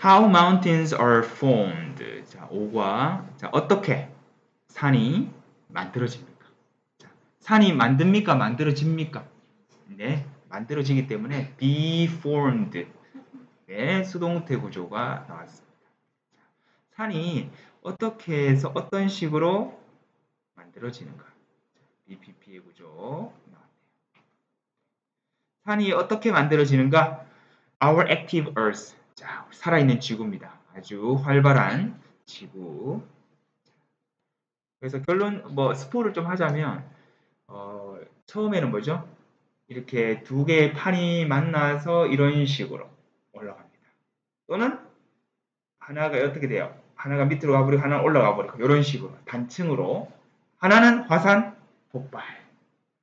How mountains are formed. 자, 5과 자, 어떻게 산이 만들어집니까? 자, 산이 만듭니까? 만들어집니까? 네, 만들어지기 때문에 be formed. 네, 수동태 구조가 나왔습니다. 산이 어떻게 해서 어떤 식으로 만들어지는가? BPP의 구조 나왔네요. 산이 어떻게 만들어지는가? Our active Earth. 자, 살아있는 지구입니다. 아주 활발한 지구. 그래서 결론, 스포를 좀 하자면, 처음에는 뭐죠? 이렇게 두 개의 판이 만나서 이런 식으로 올라갑니다. 또는 하나가 어떻게 돼요? 하나가 밑으로 가버리고 하나는 올라가 버리고 이런 식으로 단층으로 하나는 화산 폭발.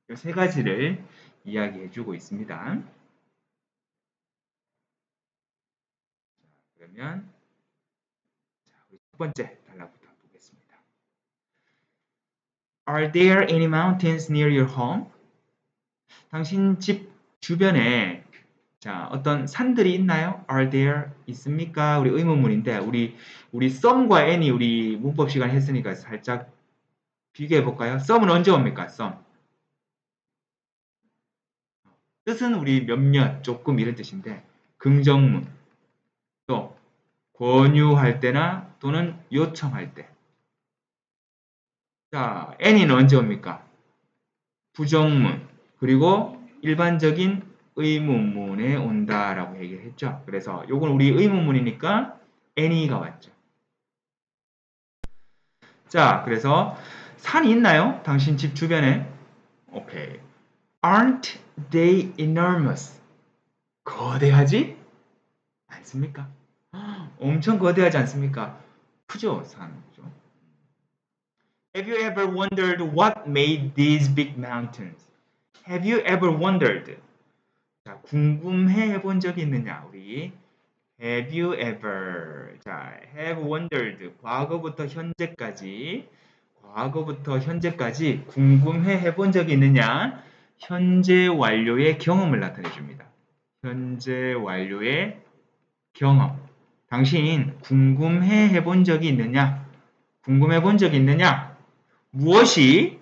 이 세 가지를 이야기해 주고 있습니다. 그러면 우리 첫 번째 단락부터 보겠습니다. Are there any mountains near your home? 당신 집 주변에 자, 어떤 산들이 있나요? Are there 있습니까? 우리 의문문인데 우리 some과 any 우리 문법 시간 했으니까 살짝 비교해 볼까요? some은 언제 옵니까? some. 뜻은 우리 몇몇, 조금 이런 뜻인데 긍정문 또 권유할 때나 또는 요청할 때. 자, any는 언제 옵니까? 부정문 그리고 일반적인 의문문에 온다라고 얘기를 했죠. 그래서 요건 우리 의문문이니까 any가 왔죠. 자, 그래서 산이 있나요? 당신 집 주변에? 오케이. Aren't they enormous? 거대하지 않습니까? 엄청 거대하지 않습니까? 크죠, 산. 그죠? Have you ever wondered what made these big mountains? Have you ever wondered? 자, 궁금해 본 적이 있느냐? 우리 Have you ever? 자, have wondered. 과거부터 현재까지 궁금해 본 적이 있느냐? 현재 완료의 경험을 나타내 줍니다. 현재 완료의 경험. 당신 궁금해 본 적이 있느냐? 궁금해 본 적이 있느냐? 무엇이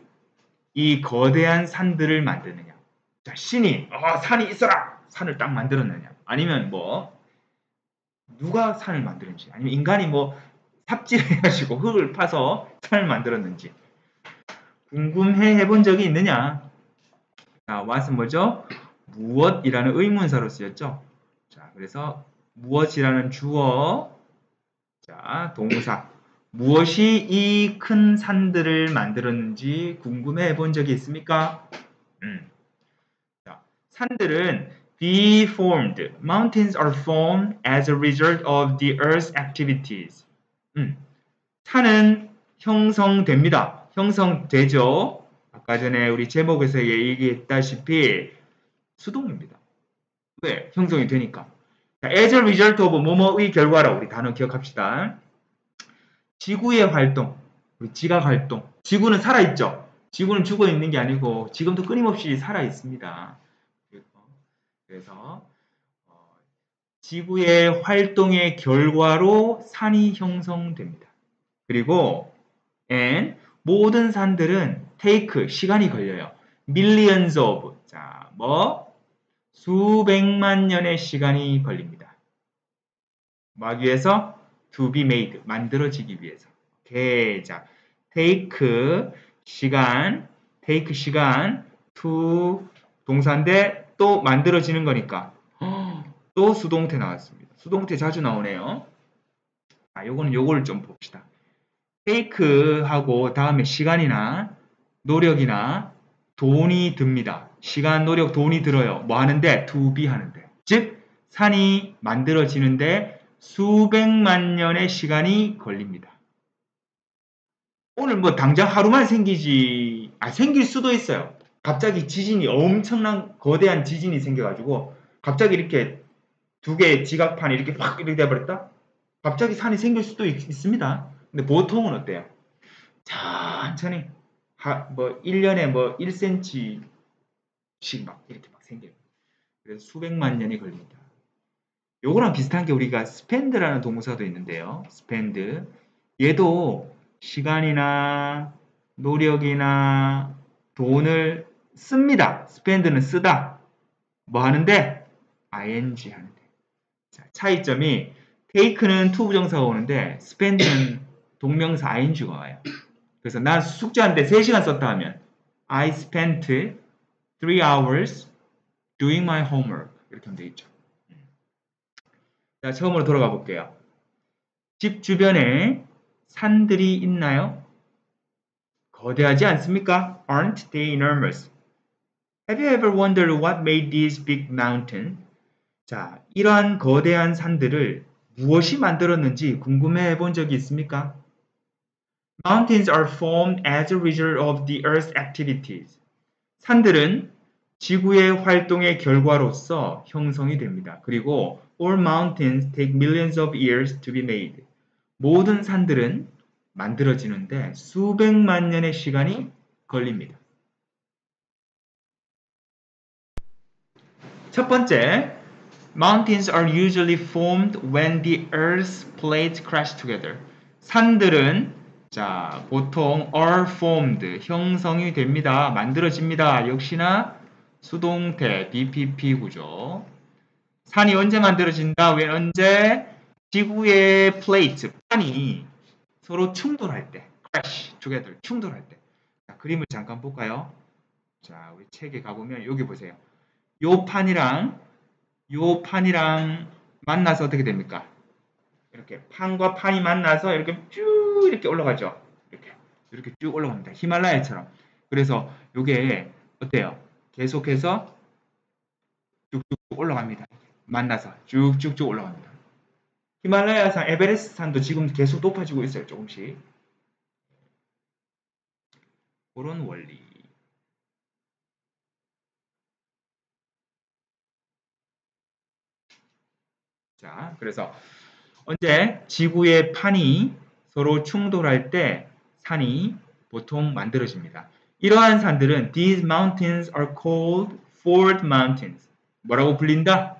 이 거대한 산들을 만드느냐? 자, 신이 산이 있어라. 산을 딱 만들었느냐? 아니면 누가 산을 만들었는지, 아니면 인간이 삽질해가지고 흙을 파서 산을 만들었는지 궁금해 본 적이 있느냐? 자, what은 뭐죠? 무엇이라는 의문사로 쓰였죠. 자, 그래서 무엇이라는 주어, 자, 동사. 무엇이 이 큰 산들을 만들었는지 궁금해 본 적이 있습니까? 자, 산들은 be formed. Mountains are formed as a result of the Earth's activities. 산은 형성됩니다. 형성되죠. 아까 전에 우리 제목에서 얘기했다시피 수동입니다. 왜? 형성이 되니까. 자, as a result of 뭐뭐의 결과로 우리 단어 기억합시다. 지구의 활동, 우리 지각 활동. 지구는 살아있죠. 지구는 죽어있는 게 아니고 지금도 끊임없이 살아있습니다. 그래서 지구의 활동의 결과로 산이 형성됩니다. 그리고 and 모든 산들은 take 시간이 걸려요. millions of 자, 수백만 년의 시간이 걸립니다. 뭐 하기 위해서? to be made 만들어지기 위해서. 오케이. 자, take 시간 to 동사인데 또 만들어지는 거니까 또 수동태 나왔습니다. 수동태 자주 나오네요. 자, 요거를 좀 봅시다. take하고 다음에 시간이나 노력이나 돈이 듭니다. 시간, 노력, 돈이 들어요. 뭐 하는데? to be 하는데. 즉, 산이 만들어지는데 수백만 년의 시간이 걸립니다. 오늘 당장 하루만 생길 수도 있어요. 갑자기 지진이 엄청난 거대한 지진이 생겨가지고 갑자기 이렇게 두 개의 지각판이 이렇게 확 이렇게 돼버렸다? 갑자기 산이 생길 수도 있습니다. 근데 보통은 어때요? 천천히 1년에 1cm씩 이렇게 생겨요. 그래서 수백만 년이 걸립니다. 요거랑 비슷한 게 우리가 spend라는 동사도 있는데요. spend. 얘도 시간이나 노력이나 돈을 씁니다. spend는 쓰다. 뭐 하는데? ing 하는데. 자, 차이점이 take는 to 부정사가 오는데 spend는 동명사 ing가 와요. 그래서 난 숙제하는데 3시간 썼다 하면 I spent 3 hours doing my homework. 이렇게 하면 되겠죠. 자, 처음으로 돌아가 볼게요. 집 주변에 산들이 있나요? 거대하지 않습니까? Aren't they enormous? Have you ever wondered what made these big mountains? 자, 이러한 거대한 산들을 무엇이 만들었는지 궁금해 본 적이 있습니까? Mountains are formed as a result of the Earth's activities. 산들은 지구의 활동의 결과로서 형성이 됩니다. 그리고 all mountains take millions of years to be made. 모든 산들은 만들어지는데 수백만 년의 시간이 걸립니다. 첫 번째, mountains are usually formed when the Earth's plates crash together. 산들은 자, 보통 are formed, 형성이 됩니다. 만들어집니다. 역시나 수동태, BPP 구조. 산이 언제 만들어진다? 왜 언제? 지구의 플레이트, 판이 서로 충돌할 때, crash together, 충돌할 때. 자, 그림을 잠깐 볼까요? 자, 우리 책에 가보면 여기 보세요. 요 판이랑 만나서 어떻게 됩니까? 이렇게 판과 판이 만나서 이렇게 쭉 이렇게 올라가죠. 이렇게 쭉 올라갑니다. 히말라야처럼. 그래서 요게 어때요? 계속해서 쭉쭉 올라갑니다. 만나서 쭉쭉쭉 올라갑니다. 히말라야산, 에베레스트 산도 지금 계속 높아지고 있어요. 조금씩. 그런 원리. 자, 그래서 언제 지구의 판이 서로 충돌할 때 산이 보통 만들어집니다. 이러한 산들은 these mountains are called fold mountains. 뭐라고 불린다?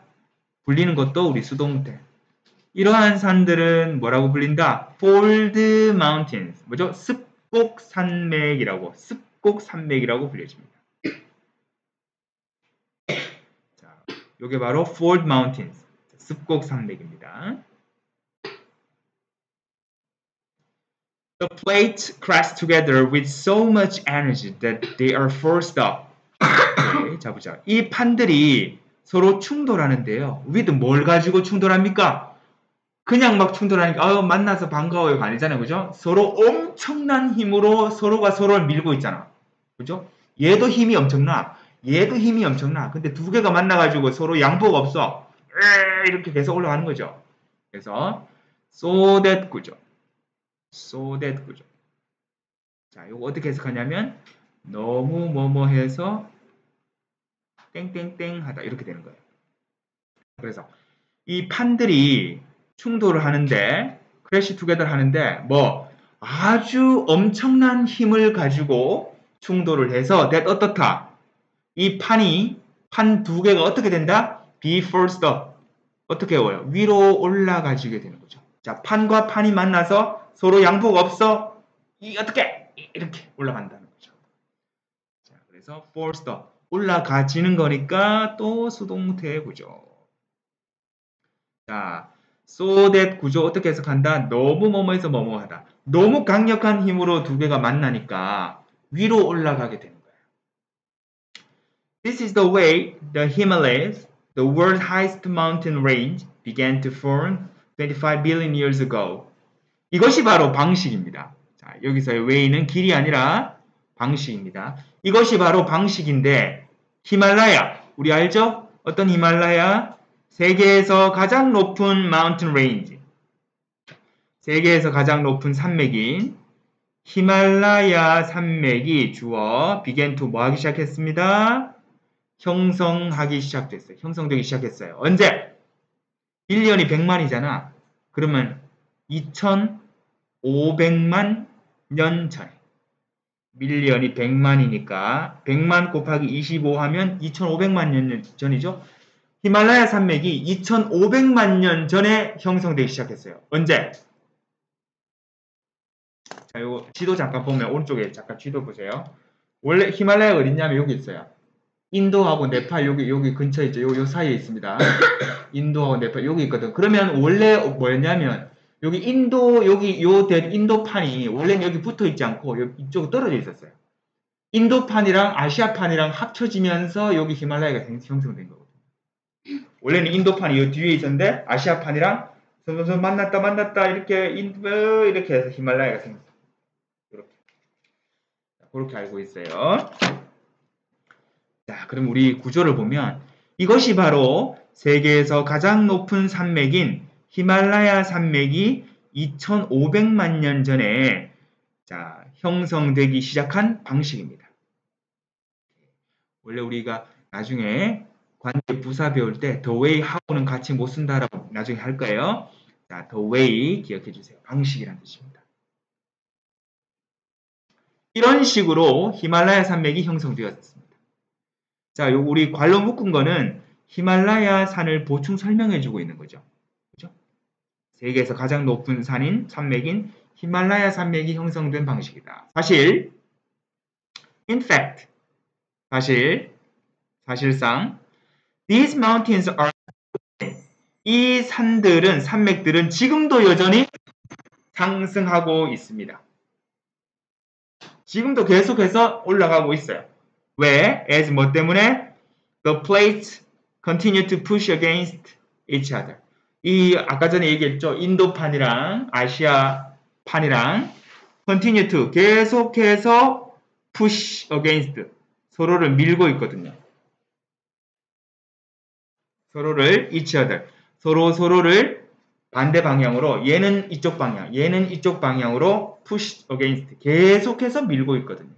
불리는 것도 우리 수동태. 이러한 산들은 뭐라고 불린다? fold mountains. 뭐죠? 습곡산맥이라고 불려집니다. 자, 요게 바로 fold mountains. 습곡산맥입니다. The plates crash together with so much energy that they are forced up. 네, 자 보자. 이 판들이 서로 충돌하는데요. with 뭘 가지고 충돌합니까? 그냥 막 충돌하니까 만나서 반가워요가 아니잖아요. 그죠? 서로 엄청난 힘으로 서로가 서로를 밀고 있잖아. 그죠? 얘도 힘이 엄청나. 얘도 힘이 엄청나. 근데 두 개가 만나가지고 서로 양보가 없어. 이렇게 계속 올라가는 거죠. 그래서 so that 구조. so that 구조. 자, 이거 어떻게 해석하냐면 너무 뭐뭐 해서 땡땡땡 하다 이렇게 되는 거예요. 그래서 이 판들이 충돌을 하는데 크래시 투게더 하는데 뭐 아주 엄청난 힘을 가지고 충돌을 해서 that 어떻다? 이 판이 판 두 개가 어떻게 된다? be forced up. 어떻게 해요? 위로 올라가지게 되는 거죠. 자, 판과 판이 만나서 서로 양보가 없어. 이 어떻게 이렇게 올라간다는 거죠. 자, 그래서 forced up 올라가지는 거니까 또 수동태 구조. 자, so that 구조 어떻게 해석한다? 너무 뭐뭐해서 뭐뭐하다. 너무 강력한 힘으로 두 개가 만나니까 위로 올라가게 되는 거예요. This is the way the Himalayas, the world's highest mountain range, began to form 25 billion years ago. 이것이 바로 방식입니다. 자, 여기서의 way는 길이 아니라 방식입니다. 이것이 바로 방식인데 히말라야, 우리 알죠? 어떤 히말라야? 세계에서 가장 높은 마운틴 레인지. 세계에서 가장 높은 산맥인 히말라야 산맥이 주어 began to 뭐 하기 시작했습니다? 형성하기 시작됐어요. 형성되기 시작했어요. 언제? 1년이 100만이잖아. 그러면 2500만 년 전에. 1년이 100만이니까 100만 곱하기 25 하면 2500만 년 전이죠. 히말라야 산맥이 2500만 년 전에 형성되기 시작했어요. 언제? 자, 요거 지도 잠깐 보면 오른쪽에 잠깐 지도 보세요. 원래 히말라야가 어딨냐면 여기 있어요. 인도하고 네팔 여기 근처에 있죠. 요 사이에 있습니다. 인도하고 네팔 여기 있거든. 그러면 원래 뭐였냐면 여기 인도판이 원래는 여기 붙어 있지 않고 이쪽으로 떨어져 있었어요. 인도판이랑 아시아판이랑 합쳐지면서 여기 히말라야가 형성된 거거든요. 원래는 인도판이 이 뒤에 있었는데 아시아판이랑 점점 만났다 이렇게 해서 히말라야가 생겼어요. 그렇게 알고 있어요. 자, 그럼 우리 구조를 보면 이것이 바로 세계에서 가장 높은 산맥인 히말라야 산맥이 2500만 년 전에 형성되기 시작한 방식입니다. 원래 우리가 나중에 관계 부사 배울 때 the way, how는 같이 못 쓴다라고 나중에 할 거예요. 자, the way 기억해 주세요. 방식이라는 뜻입니다. 이런 식으로 히말라야 산맥이 형성되었습니다. 자, 요 우리 괄호 묶은 거는 히말라야 산을 보충 설명해 주고 있는 거죠. 그죠? 세계에서 가장 높은 산맥인 히말라야 산맥이 형성된 방식이다. 사실, in fact, 사실상, these mountains are, 이 산맥들은 지금도 여전히 상승하고 있습니다. 지금도 계속해서 올라가고 있어요. 왜? as 뭐 때문에? The plates continue to push against each other. 이 아까 전에 얘기했죠. 인도판이랑 아시아판이랑 continue to 계속해서 push against 서로를 밀고 있거든요. 서로를 each other 서로를 반대 방향으로 얘는 이쪽 방향으로 push against 계속해서 밀고 있거든요.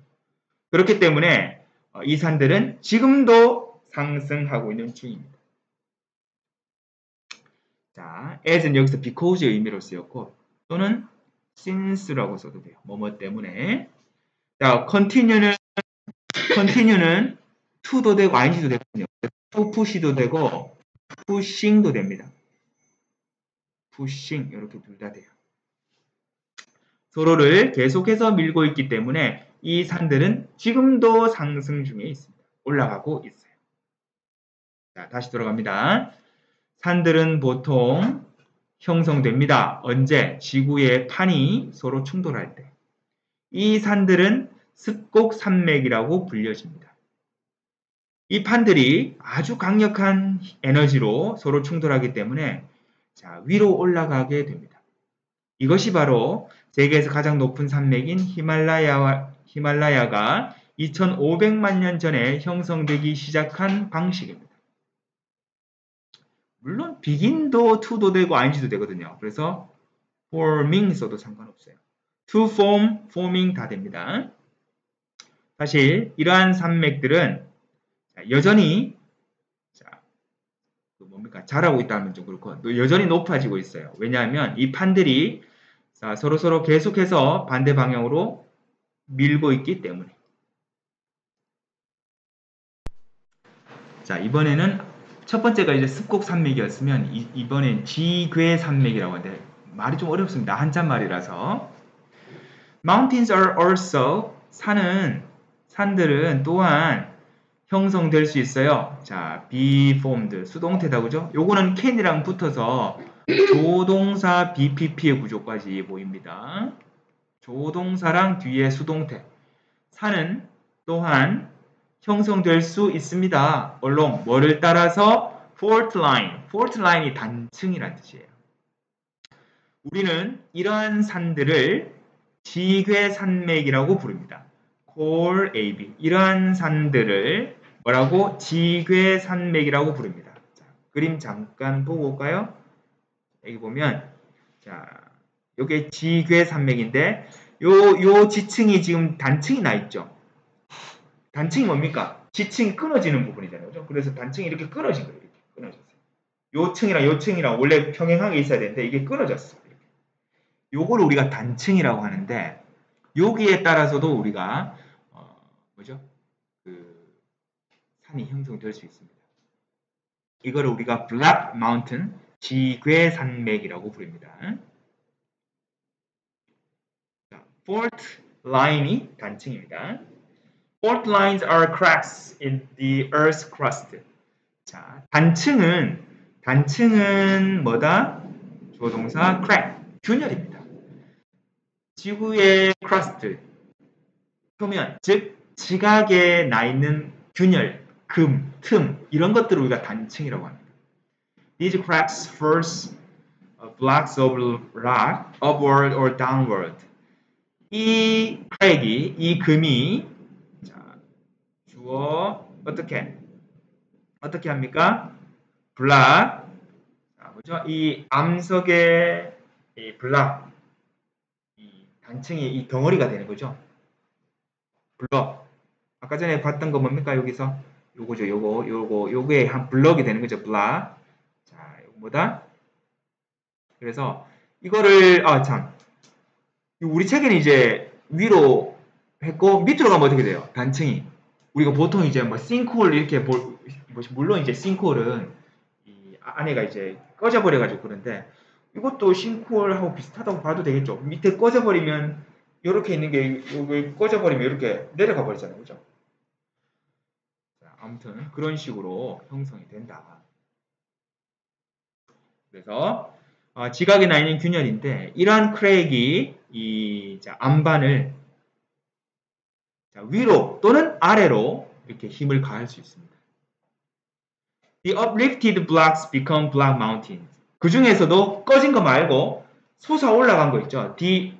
그렇기 때문에 이 산들은 지금도 상승하고 있는 중입니다. 자, as는 여기서 because의 의미로 쓰였고 또는 since라고 써도 돼요. 뭐뭐 때문에. 자, continue는 to도 되고 ing도 되거든요. to push도 되고 pushing도 됩니다. pushing 이렇게 둘 다 돼요. 서로를 계속해서 밀고 있기 때문에 이 산들은 지금도 상승 중에 있습니다. 올라가고 있어요. 자, 다시 돌아갑니다. 산들은 보통 형성됩니다. 언제? 지구의 판이 서로 충돌할 때. 이 산들은 습곡 산맥이라고 불려집니다. 이 판들이 아주 강력한 에너지로 서로 충돌하기 때문에 위로 올라가게 됩니다. 이것이 바로 세계에서 가장 높은 산맥인 히말라야가 2500만 년 전에 형성되기 시작한 방식입니다. 물론 begin도 to도 되고 ing도 되거든요. 그래서 forming 써도 상관없어요. to form, forming 다 됩니다. 사실 이러한 산맥들은 여전히 자라고 있다면 좀 그렇고 여전히 높아지고 있어요. 왜냐하면 이 판들이 서로 계속해서 반대 방향으로 밀고 있기 때문에. 자, 이번에는 첫 번째가 이제 습곡 산맥이었으면 이번엔 지괴 산맥이라고 하는데 말이 좀 어렵습니다. 한자말이라서. Mountains are also 산들은 또한 형성될 수 있어요. 자, be formed 수동태다 그죠? 요거는 can이랑 붙어서 조동사 BPP의 구조까지 보입니다. 조동사랑 뒤에 수동태. 산은 또한 형성될 수 있습니다. along 뭐를 따라서 fault line이 단층이란 뜻이에요. 우리는 이러한 산들을 지괴 산맥이라고 부릅니다. 콜 AB 이러한 산들을 뭐라고? 지괴 산맥이라고 부릅니다. 자, 그림 잠깐 보고 올까요? 여기 보면 요게 지괴 산맥인데 요 지층이 지금 단층이 나 있죠. 단층이 뭡니까? 지층이 끊어지는 부분이잖아요. 그죠? 그래서 단층이 이렇게 끊어진 거예요. 이렇게 끊어졌어요. 요 층이랑 원래 평행하게 있어야 되는데 이게 끊어졌어요. 요걸 우리가 단층이라고 하는데 여기에 따라서도 우리가 산이 형성될 수 있습니다. 이거를 우리가 Black Mountain, 지괴산맥이라고 부릅니다. 자, fault line이 단층입니다. Fault lines are cracks in the Earth's crust. 자, 단층은 뭐다? 주어 동사 crack, 균열입니다. 지구의 crust, 표면, 즉 지각에 나 있는 균열, 금, 틈 이런 것들을 우리가 단층이라고 합니다. These cracks force blocks of rock upward or downward. 이 crack이, 이 금이 자, 주어 어떻게 합니까? 블락, 자, 뭐죠? 이 암석의 이 블락, 이 단층이 이 덩어리가 되는 거죠. 블럭. 아까 전에 봤던 거 뭡니까? 여기서 요거죠. 요거에 한 블럭이 되는 거죠. 블락. 자, 이거 뭐다? 그래서 이거를 우리 책에는 이제 위로 했고 밑으로 가면 어떻게 돼요? 단층이. 우리가 보통 이제 뭐 싱크홀 이렇게 물론 이제 싱크홀은 이 안에가 이제 꺼져버려 가지고 그런데 이것도 싱크홀하고 비슷하다고 봐도 되겠죠. 밑에 꺼져버리면 이렇게 있는 게 여기 꺼져버리면 이렇게 내려가 버리잖아요, 그죠? 자, 아무튼 그런 식으로 형성이 된다. 그래서 지각에 나 있는 균열인데 이러한 크랙이 이 암반을 위로 또는 아래로 이렇게 힘을 가할 수 있습니다. The uplifted blocks become black mountains. 그 중에서도 꺼진 거 말고 솟아 올라간 거 있죠. The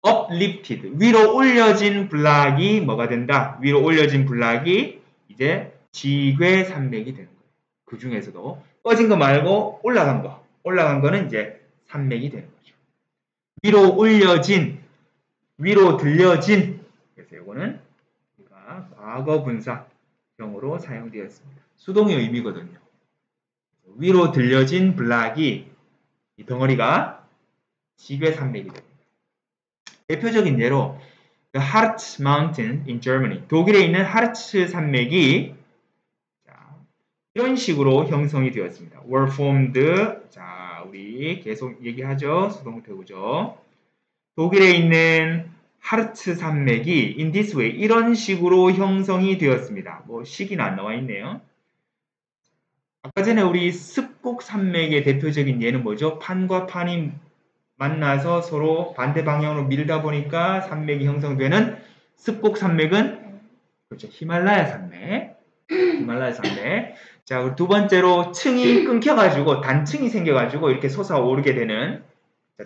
uplifted, 위로 올려진 블락이 뭐가 된다? 위로 올려진 블락이 이제 지괴산맥이 되는 거예요. 그 중에서도 꺼진 거 말고 올라간 거는 이제 산맥이 되는 거죠. 위로 올려진, 위로 들려진. 그래서 이거는 우리가 과거 분사형으로 사용되었습니다. 수동의 의미거든요. 위로 들려진 블락이 이 덩어리가 지괴산맥이 됩니다. 대표적인 예로 The Harz Mountain in Germany, 독일에 있는 하르츠 산맥이 이런 식으로 형성이 되었습니다. were formed, 자 우리 계속 얘기하죠. 수동태구죠. 독일에 있는 하르츠 산맥이 in this way, 이런 식으로 형성이 되었습니다. 뭐 시기는 안 나와 있네요. 아까 전에 우리 습곡 산맥의 대표적인 예는 뭐죠? 판과 판이 만나서 서로 반대 방향으로 밀다 보니까 산맥이 형성되는 습곡 산맥은 그렇죠. 히말라야 산맥. 자, 두 번째로 층이 끊겨가지고 단층이 생겨가지고 이렇게 솟아오르게 되는,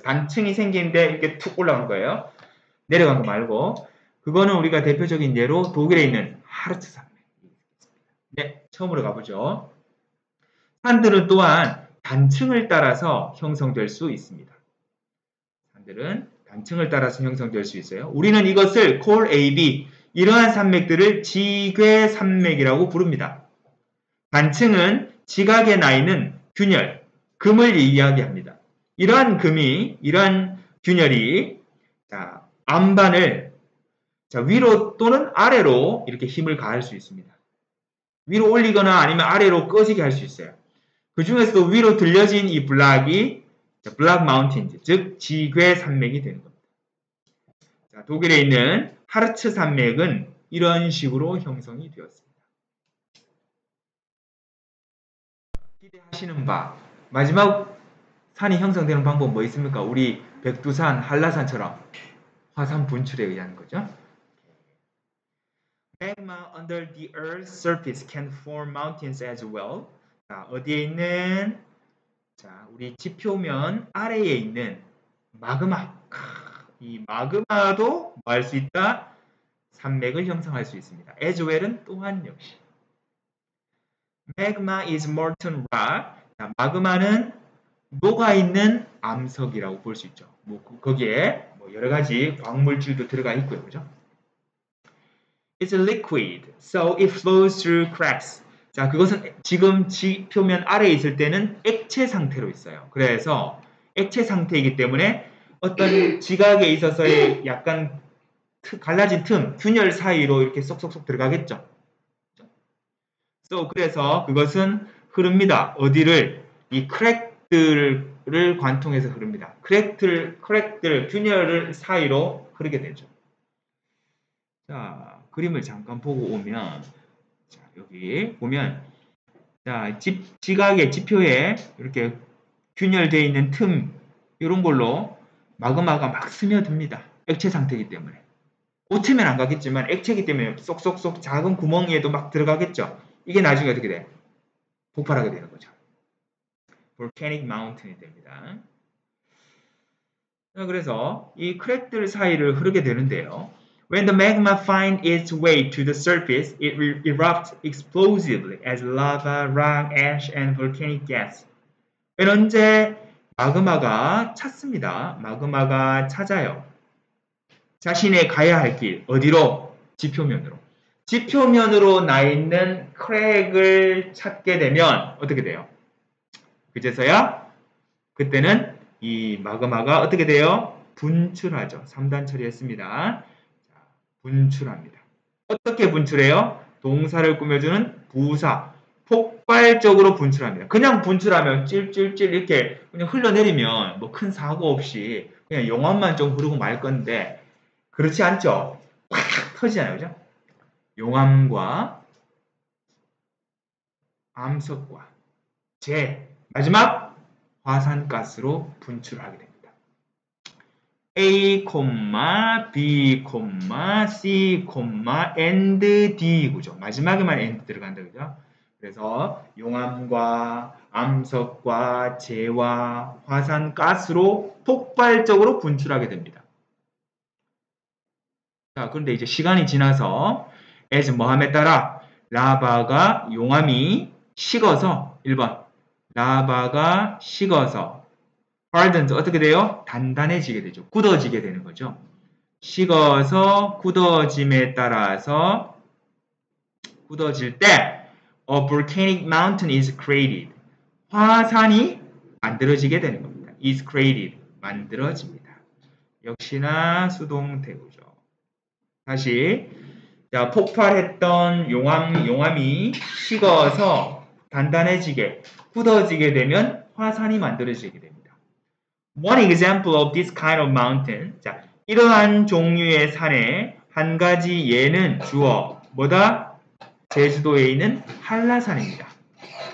단층이 생기는데 이렇게 툭 올라간 거예요. 내려간 거 말고. 그거는 우리가 대표적인 예로 독일에 있는 하르츠 산맥. 네, 처음으로 가보죠. 산들은 또한 단층을 따라서 형성될 수 있습니다. 산들은 단층을 따라서 형성될 수 있어요. 우리는 이것을 콜 AB, 이러한 산맥들을 지괴산맥이라고 부릅니다. 단층은 지각에 나 있는 균열, 금을 이야기합니다. 이러한 균열이 암반을 위로 또는 아래로 이렇게 힘을 가할 수 있습니다. 위로 올리거나 아니면 아래로 꺼지게 할 수 있어요. 그 중에서도 위로 들려진 이 블락이 블락 마운틴즈, 즉 지괴 산맥이 되는 겁니다. 자, 독일에 있는 하르츠 산맥은 이런 식으로 형성이 되었습니다. 기대하시는 바, 마지막 산이 형성되는 방법 뭐 있습니까? 우리 백두산, 한라산처럼 화산 분출에 의한 거죠. Magma under the Earth's surface can form mountains as well. 자, 어디에 있는 우리 지표면 아래에 있는 마그마. 이 마그마도 뭐 할 수 있다? 산맥을 형성할 수 있습니다. as well은 또한 역시. Magma is molten rock. 자, 마그마는 녹아있는 암석이라고 볼 수 있죠. 거기에 여러 가지 광물질도 들어가 있고요. 그죠? It's a liquid, so it flows through cracks. 자, 그것은 지금 지표면 아래에 있을 때는 액체 상태로 있어요. 그래서 액체 상태이기 때문에 어떤 지각에 있어서의 약간 갈라진 틈, 균열 사이로 이렇게 쏙쏙쏙 들어가겠죠. So, 그래서 그것은 흐릅니다. 어디를? 이 크랙들을 관통해서 흐릅니다. 크랙들, 균열 사이로 흐르게 되죠. 자, 그림을 잠깐 보고 오면, 자, 여기 보면, 자, 지각의 지표에 이렇게 균열되어 있는 틈, 이런 걸로 마그마가 막 스며듭니다. 액체 상태이기 때문에. 고체면 안 가겠지만 액체이기 때문에 쏙쏙쏙 작은 구멍에도 막 들어가겠죠. 이게 나중에 어떻게 돼? 폭발하게 되는 거죠. volcanic mountain이 됩니다. 자, 그래서 이 크랙들 사이를 흐르게 되는데요. When the magma finds its way to the surface, it erupts explosively as lava, rock, ash, and volcanic gas. 언제 마그마가 찾습니다. 마그마가 찾아요. 자신의 가야 할 길, 어디로? 지표면으로. 지표면으로 나 있는 크랙을 찾게 되면 어떻게 돼요? 그제서야 그때는 이 마그마가 어떻게 돼요? 분출하죠. 3단 처리했습니다. 자, 분출합니다. 어떻게 분출해요? 동사를 꾸며주는 부사. 폭발적으로 분출합니다. 그냥 분출하면 찔찔찔 이렇게 그냥 흘러내리면 뭐 큰 사고 없이 그냥 용암만 좀 흐르고 말 건데 그렇지 않죠? 팍 터지잖아요. 그죠? 용암과 암석과 마지막 화산가스로 분출하게 됩니다. A, B, C, and D 구조. 마지막에만 and 들어간다. 그죠? 그래서 용암과 암석과 재와 화산가스로 폭발적으로 분출하게 됩니다. 자, 그런데 이제 시간이 지나서 as 뭐함에 따라 라바가 용암이 식어서 1번 라바가 식어서 hardened 어떻게 돼요? 단단해지게 되죠. 굳어지게 되는 거죠. 식어서 굳어짐에 따라서 굳어질 때 a volcanic mountain is created. 화산이 만들어지게 되는 겁니다. is created. 만들어집니다. 역시나 수동태구죠. 다시 자, 폭발했던 용암이 식어서 단단해지게 굳어지게 되면 화산이 만들어지게 됩니다. One example of this kind of mountain. 자, 이러한 종류의 산의 한 가지 예는 주어 뭐다? 제주도에 있는 한라산입니다.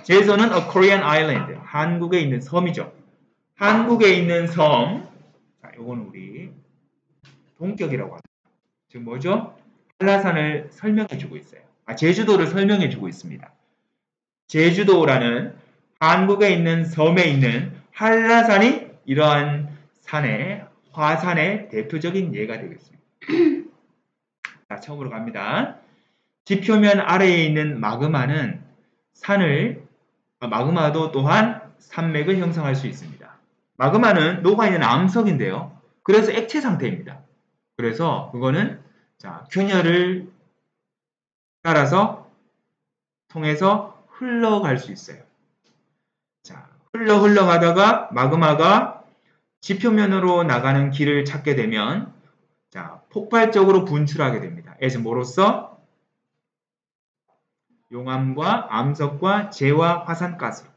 제주도는 a Korean island. 한국에 있는 섬이죠. 한국에 있는 섬. 자, 요거는 우리 동격이라고 합니다. 지금 뭐죠? 한라산을 설명해주고 있어요. 제주도를 설명해주고 있습니다. 제주도라는 한국에 있는 섬에 있는 한라산이 이러한 화산의 대표적인 예가 되겠습니다. 자, 처음으로 갑니다. 지표면 아래에 있는 마그마는 마그마도 또한 산맥을 형성할 수 있습니다. 마그마는 녹아있는 암석인데요. 그래서 액체 상태입니다. 그래서 그거는 자, 균열을 따라서 통해서 흘러갈 수 있어요. 자, 흘러가다가 마그마가 지표면으로 나가는 길을 찾게 되면 자, 폭발적으로 분출하게 됩니다. as 뭐로써? 용암과 암석과 재와 화산가스로.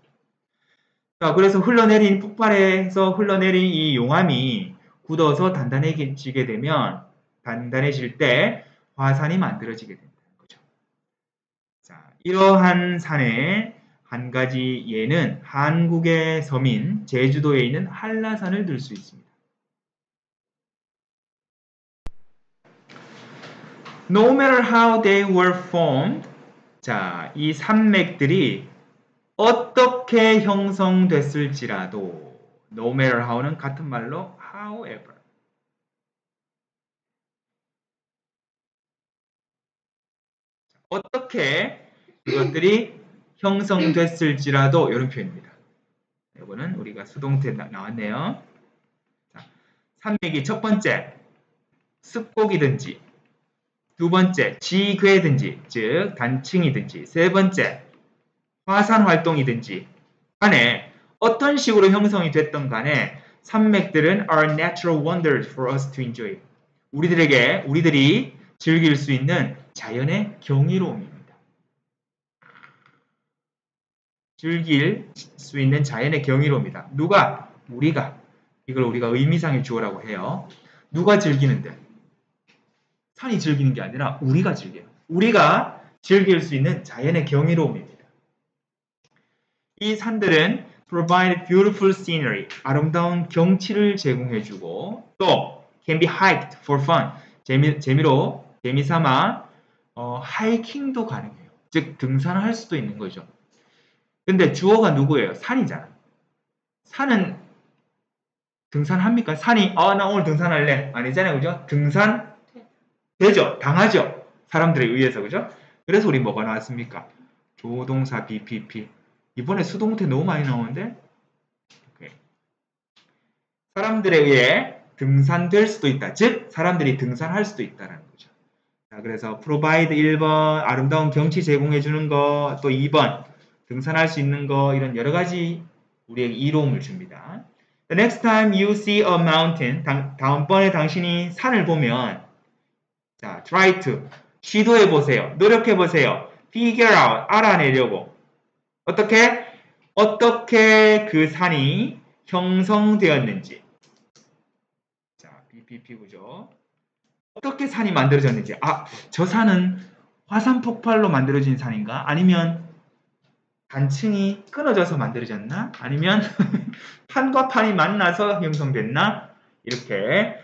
자, 그래서 폭발해서 흘러내린 이 용암이 굳어서 단단해지게 되면 단단해질 때 화산이 만들어지게 된다는 거죠. 자, 이러한 산의 한 가지 예는 한국의 섬인 제주도에 있는 한라산을 들 수 있습니다. No matter how they were formed. 자, 이 산맥들이 어떻게 형성됐을지라도 no matter how는 같은 말로 however. 어떻게 이것들이 형성됐을지라도 이런 표현입니다. 이거는 우리가 수동태 나왔네요. 자, 산맥이 첫 번째 습곡이든지 두 번째 지궤든지 즉 단층이든지 세 번째 화산 활동이든지 간에 어떤 식으로 형성이 됐던 간에 산맥들은 are natural wonders for us to enjoy. 우리들이 즐길 수 있는 자연의 경이로움입니다. 즐길 수 있는 자연의 경이로움이다. 누가? 우리가. 이걸 우리가 의미상의 주어라고 해요. 누가 즐기는데? 산이 즐기는 게 아니라 우리가 즐겨요. 우리가 즐길 수 있는 자연의 경이로움입니다. 이 산들은 provide beautiful scenery, 아름다운 경치를 제공해주고 또 can be hiked for fun, 재미삼아 하이킹도 가능해요. 즉 등산을 할 수도 있는 거죠. 근데 주어가 누구예요? 산이잖아. 산은 등산합니까? 산이 나 오늘 등산할래. 아니잖아요. 그죠? 등산 되죠. 당하죠. 사람들에 의해서. 그죠? 그래서 우리 뭐가 나왔습니까? 조동사 BPP. 이번에 수동태 너무 많이 나오는데 오케이. 사람들에 의해 등산될 수도 있다. 즉 사람들이 등산할 수도 있다라는 거죠. 자, 그래서 provide 1번 아름다운 경치 제공해 주는 거, 또 2번 등산할 수 있는 거, 이런 여러 가지 우리에게 이로움을 줍니다. The next time you see a mountain, 다음번에 당신이 산을 보면 자, try to 시도해 보세요. 노력해 보세요. figure out 알아내려고. 어떻게 그 산이 형성되었는지. 자, BPP 구조. 어떻게 산이 만들어졌는지. 저 산은 화산 폭발로 만들어진 산인가? 아니면 단층이 끊어져서 만들어졌나? 아니면 판과 판이 만나서 형성됐나? 이렇게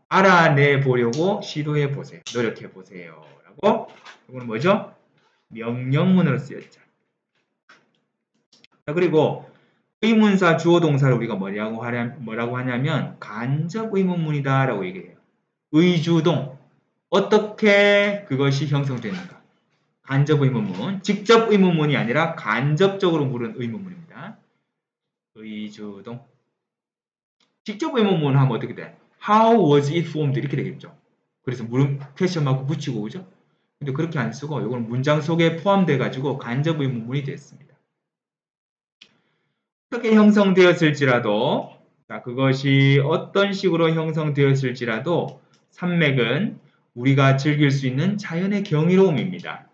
알아내 보려고 시도해 보세요. 노력해 보세요. 라고. 이거는 뭐죠? 명령문으로 쓰였죠. 자, 그리고 의문사 주어 동사를 우리가 뭐라고 하냐면 간접 의문문이다 라고 얘기해요. 의주동. 어떻게 그것이 형성되는가? 간접 의문문. 직접 의문문이 아니라 간접적으로 물은 의문문입니다. 의주동. 직접 의문문 하면 어떻게 돼? How was it formed? 이렇게 되겠죠. 그래서 물음 퀘스천 마크 붙이고 오죠. 근데 그렇게 안 쓰고 이건 문장 속에 포함돼 가지고 간접 의문문이 됐습니다. 어떻게 형성되었을지라도, 자, 그것이 어떤 식으로 형성되었을지라도 산맥은 우리가 즐길 수 있는 자연의 경이로움입니다.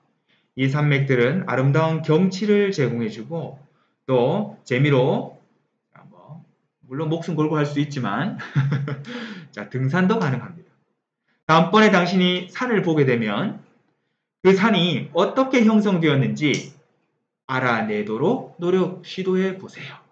이 산맥들은 아름다운 경치를 제공해주고 또 재미로 물론 목숨 걸고 할 수 있지만 자, 등산도 가능합니다. 다음번에 당신이 산을 보게 되면 그 산이 어떻게 형성되었는지 알아내도록 시도해 보세요.